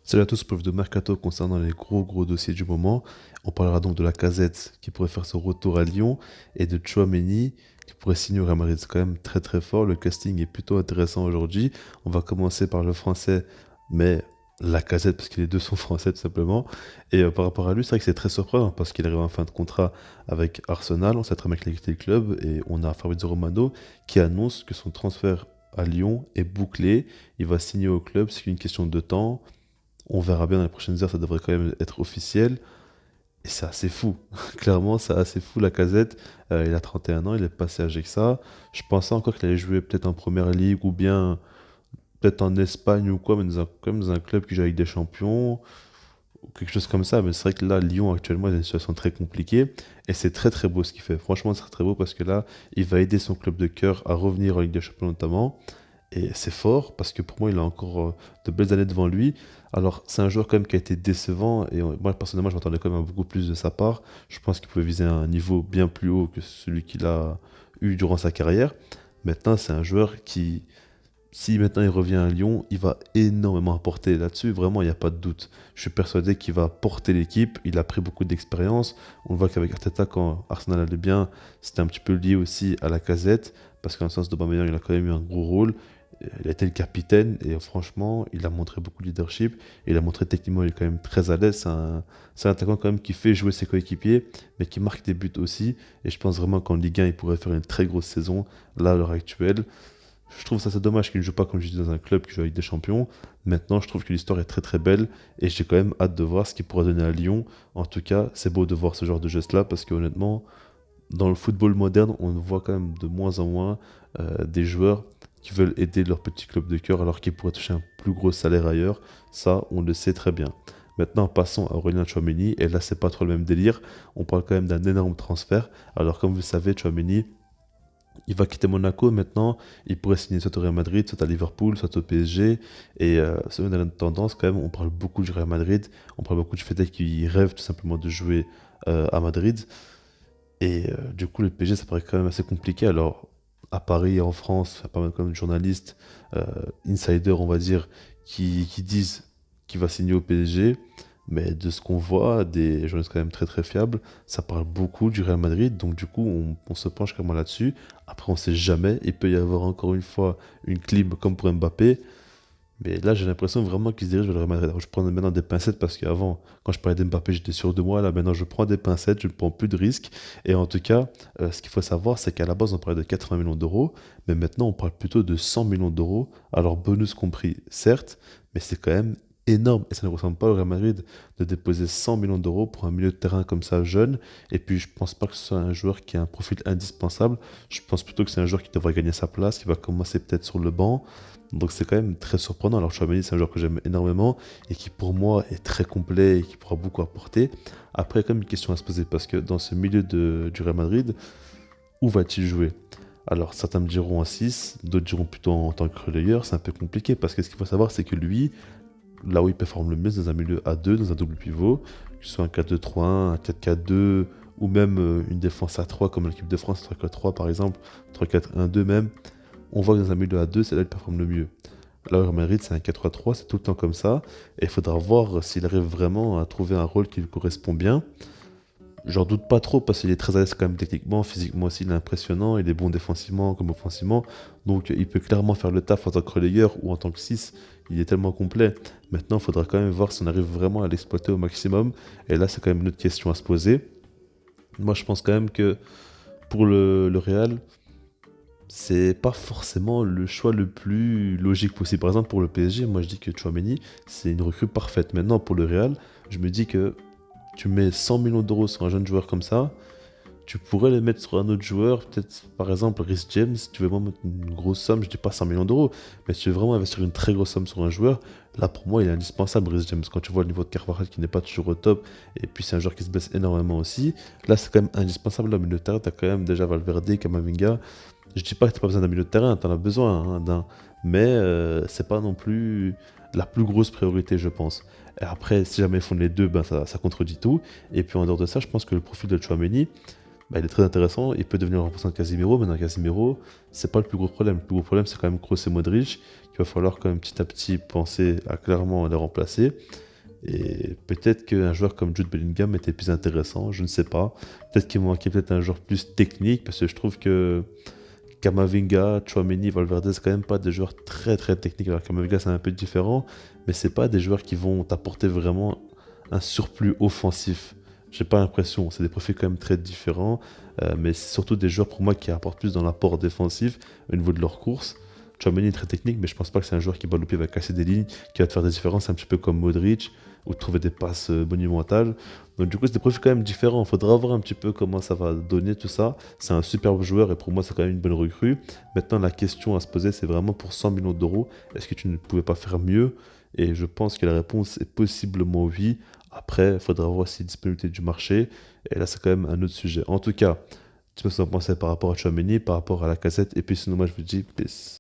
Salut à tous pour le vidéo Mercato concernant les gros dossiers du moment. On parlera donc de la Casette qui pourrait faire son retour à Lyon et de Tchouaméni qui pourrait signer au Real Madrid. C'est quand même très fort. Le casting est plutôt intéressant aujourd'hui. On va commencer par le français, mais la Casette parce que les deux sont français tout simplement. Et par rapport à lui, c'est vrai que c'est très surprenant parce qu'il arrive en fin de contrat avec Arsenal. On sait très bien qu'il a quitté le club et on a Fabrizio Romano qui annonce que son transfert à Lyon est bouclé. Il va signer au club, c'est qu'une question de temps. On verra bien dans les prochaines heures, ça devrait quand même être officiel. Et c'est assez fou. Clairement, c'est assez fou la casette. Il a 31 ans, il est passé à Ajaxa. Je pensais encore qu'il allait jouer peut-être en première ligue ou bien peut-être en Espagne ou quoi, mais quand même dans un club qui joue avec des champions ou quelque chose comme ça. Mais c'est vrai que là, Lyon actuellement est dans une situation très compliquée. Et c'est très beau ce qu'il fait. Franchement, c'est très beau parce que là, il va aider son club de cœur à revenir en Ligue des Champions notamment. Et c'est fort parce que pour moi, il a encore de belles années devant lui. Alors, c'est un joueur quand même qui a été décevant et moi, personnellement, je m'attendais quand même à beaucoup plus de sa part. Je pense qu'il pouvait viser un niveau bien plus haut que celui qu'il a eu durant sa carrière. Maintenant, c'est un joueur qui, si maintenant il revient à Lyon, il va énormément apporter là-dessus. Vraiment, il n'y a pas de doute. Je suis persuadé qu'il va porter l'équipe. Il a pris beaucoup d'expérience. On voit qu'avec Arteta, quand Arsenal allait bien, c'était un petit peu lié aussi à la casette parce qu'en sens de Aubameyang, il a quand même eu un gros rôle. Il a été le capitaine et franchement, il a montré beaucoup de leadership. Il a montré techniquement, il est quand même très à l'aise. C'est un attaquant quand même qui fait jouer ses coéquipiers, mais qui marque des buts aussi. Et je pense vraiment qu'en Ligue 1, il pourrait faire une très grosse saison, là, à l'heure actuelle. Je trouve ça c'est dommage qu'il ne joue pas, comme je dis, dans un club qui joue avec des champions. Maintenant, je trouve que l'histoire est très belle et j'ai quand même hâte de voir ce qu'il pourra donner à Lyon. En tout cas, c'est beau de voir ce genre de geste-là parce que honnêtement, dans le football moderne, on voit quand même de moins en moins des joueurs qui veulent aider leur petit club de cœur alors qu'ils pourraient toucher un plus gros salaire ailleurs. Ça, on le sait très bien. Maintenant, passons à Aurélien Tchouaméni. Et là, c'est pas trop le même délire. On parle quand même d'un énorme transfert. Alors, comme vous le savez, Tchouaméni, il va quitter Monaco maintenant. Il pourrait signer soit au Real Madrid, soit à Liverpool, soit au PSG. Et selon la tendance, quand même, on parle beaucoup du Real Madrid. On parle beaucoup du fait qu'il rêve tout simplement de jouer à Madrid. Et du coup, le PSG, ça paraît quand même assez compliqué. Alors, à Paris et en France, il y a pas mal quand même de journalistes, euh, insiders, on va dire, qui disent qu'il va signer au PSG. Mais de ce qu'on voit, des journalistes quand même très fiables, ça parle beaucoup du Real Madrid. Donc, du coup, on se penche quand même là-dessus. Après, on sait jamais. Il peut y avoir encore une fois une clim comme pour Mbappé. Mais là, j'ai l'impression vraiment qu'il se dirige vers le Real Madrid. Alors, je prends maintenant des pincettes parce qu'avant, quand je parlais d'Mbappé, j'étais sûr de moi. Là, maintenant, je prends des pincettes, je ne prends plus de risques. Et en tout cas, ce qu'il faut savoir, c'est qu'à la base, on parlait de 80 millions d'euros. Mais maintenant, on parle plutôt de 100 millions d'euros. Alors, bonus compris, certes, mais c'est quand même énorme. Et ça ne ressemble pas au Real Madrid de déposer 100 millions d'euros pour un milieu de terrain comme ça, jeune. Et puis, je pense pas que ce soit un joueur qui a un profil indispensable. Je pense plutôt que c'est un joueur qui devrait gagner sa place, qui va commencer peut-être sur le banc. Donc c'est quand même très surprenant. Alors Chouameni, c'est un joueur que j'aime énormément et qui pour moi est très complet et qui pourra beaucoup apporter. Après, il y a quand même une question à se poser parce que dans ce milieu du Real Madrid, où va-t-il jouer? Alors certains me diront en 6, d'autres diront plutôt en tant que relayeur. C'est un peu compliqué parce que ce qu'il faut savoir, c'est que lui, là où il performe le mieux, c'est dans un milieu A2, dans un double pivot, que ce soit un 4-2-3-1, un 4-4-2 ou même une défense à 3 comme l'équipe de France, 3-4-3 par exemple, 3-4-1-2 même. On voit que dans un milieu à 2, c'est là qu'il performe le mieux. Là, au Real Madrid, c'est un 4-3-3, c'est tout le temps comme ça. Et il faudra voir s'il arrive vraiment à trouver un rôle qui lui correspond bien. J'en doute pas trop parce qu'il est très à l'aise quand même techniquement, physiquement aussi, il est impressionnant, il est bon défensivement comme offensivement. Donc il peut clairement faire le taf en tant que relayeur ou en tant que 6. Il est tellement complet. Maintenant, il faudra quand même voir si on arrive vraiment à l'exploiter au maximum. Et là, c'est quand même une autre question à se poser. Moi, je pense quand même que pour le Real, c'est pas forcément le choix le plus logique possible. Par exemple, pour le PSG, moi je dis que Chouameni, c'est une recrue parfaite. Maintenant, pour le Real, je me dis que tu mets 100 millions d'euros sur un jeune joueur comme ça, tu pourrais les mettre sur un autre joueur, peut-être par exemple Rhys James, si tu veux vraiment mettre une grosse somme, je dis pas 100 millions d'euros, mais si tu veux vraiment investir une très grosse somme sur un joueur, là pour moi il est indispensable Rhys James. Quand tu vois le niveau de Carvajal qui n'est pas toujours au top, et puis c'est un joueur qui se blesse énormément aussi, là c'est quand même indispensable. Là, au milieu de terrain, tu as quand même déjà Valverde, Camavinga. Je dis pas que tu pas besoin d'un milieu de terrain, tu en as besoin d'un, mais c'est pas non plus la plus grosse priorité, je pense. Et après, si jamais ils font les deux, ben ça contredit tout. Et puis en dehors de ça, je pense que le profil de Chouameni, bah, il est très intéressant. Il peut devenir le remplaçant de Casemiro. Maintenant, Casemiro, c'est pas le plus gros problème. Le plus gros problème, c'est quand même Kroos et Modric, qu'il va falloir quand même petit à petit penser à clairement les remplacer. Et peut-être qu'un joueur comme Jude Bellingham était plus intéressant, je ne sais pas. Peut-être qu'il manquait peut-être un joueur plus technique, parce que je trouve que Kamavinga, Tchouaméni, Valverde, c'est quand même pas des joueurs très très techniques. Alors Kamavinga, c'est un peu différent, mais c'est pas des joueurs qui vont t'apporter vraiment un surplus offensif. J'ai pas l'impression. C'est des profils quand même très différents, mais c'est surtout des joueurs pour moi qui apportent plus dans l'apport défensif au niveau de leur course. Tchouaméni est très technique, mais je pense pas que c'est un joueur qui balle au pied va casser des lignes, qui va te faire des différences un petit peu comme Modric, ou trouver des passes monumentales. Donc du coup, c'est des profils quand même différents. Il faudra voir un petit peu comment ça va donner tout ça. C'est un superbe joueur et pour moi, c'est quand même une bonne recrue. Maintenant, la question à se poser, c'est vraiment pour 100 millions d'euros, est-ce que tu ne pouvais pas faire mieux? Et je pense que la réponse est possiblement oui. Après, il faudra voir si disponibilité du marché. Et là, c'est quand même un autre sujet. En tout cas, tu peux en penser par rapport à Tchouaméni, par rapport à la cassette. Et puis sinon, moi, je vous dis peace.